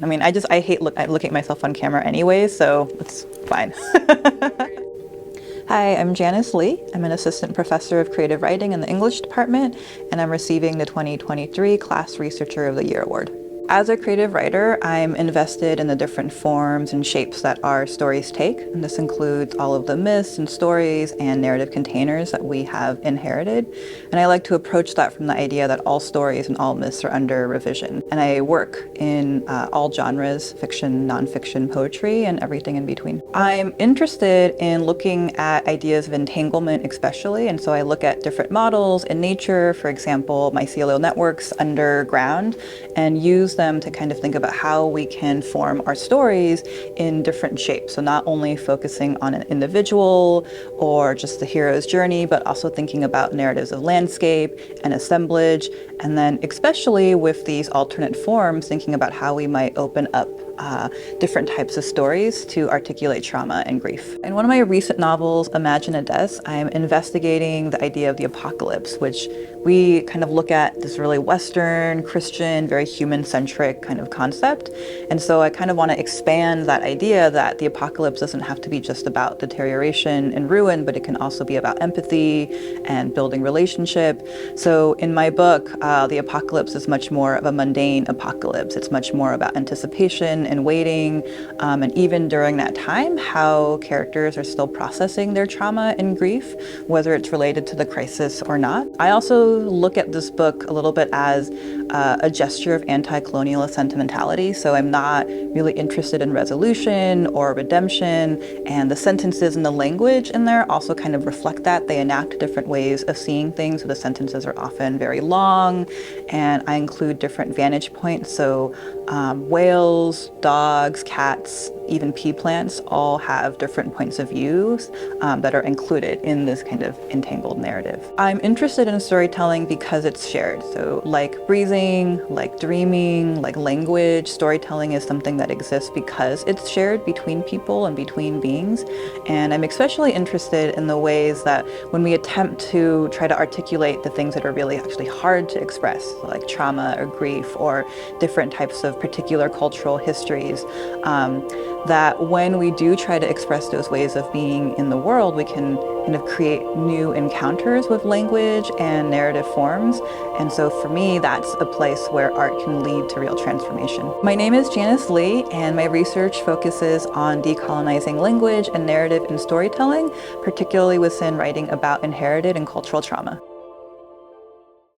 I mean, I hate looking at myself on camera anyway, so it's fine. Hi, I'm Janice Lee. I'm an assistant professor of creative writing in the English department, and I'm receiving the 2023 CLAS Researcher of the Year award. As a creative writer, I'm invested in the different forms and shapes that our stories take, and this includes all of the myths and stories and narrative containers that we have inherited. And I like to approach that from the idea that all stories and all myths are under revision. And I work in all genres, fiction, nonfiction, poetry, and everything in between. I'm interested in looking at ideas of entanglement especially, and so I look at different models in nature, for example, mycelial networks underground, and use them to kind of think about how we can form our stories in different shapes. So not only focusing on an individual or just the hero's journey, but also thinking about narratives of landscape and assemblage, and then especially with these alternate forms, thinking about how we might open up different types of stories to articulate trauma and grief. In one of my recent novels, Imagine a Death, I'm investigating the idea of the apocalypse, which we kind of look at this really Western, Christian, very human-centric kind of concept. And so I kind of want to expand that idea that the apocalypse doesn't have to be just about deterioration and ruin, but it can also be about empathy and building relationship. So in my book, the apocalypse is much more of a mundane apocalypse. It's much more about anticipation and waiting, and even during that time, how characters are still processing their trauma and grief, whether it's related to the crisis or not. I also look at this book a little bit as a gesture of anti-colonialist sentimentality, so I'm not really interested in resolution or redemption, and the sentences and the language in there also kind of reflect that. They enact different ways of seeing things, so the sentences are often very long, and I include different vantage points, so whales, dogs, cats, even pea plants all have different points of views that are included in this kind of entangled narrative. I'm interested in storytelling because it's shared. So like breathing, like dreaming, like language, storytelling is something that exists because it's shared between people and between beings. And I'm especially interested in the ways that when we attempt to try to articulate the things that are really actually hard to express, like trauma or grief or different types of particular cultural histories, that when we do try to express those ways of being in the world, we can kind of create new encounters with language and narrative forms. And so for me, that's a place where art can lead to real transformation. My name is Janice Lee, and my research focuses on decolonizing language and narrative in storytelling, particularly within writing about inherited and cultural trauma.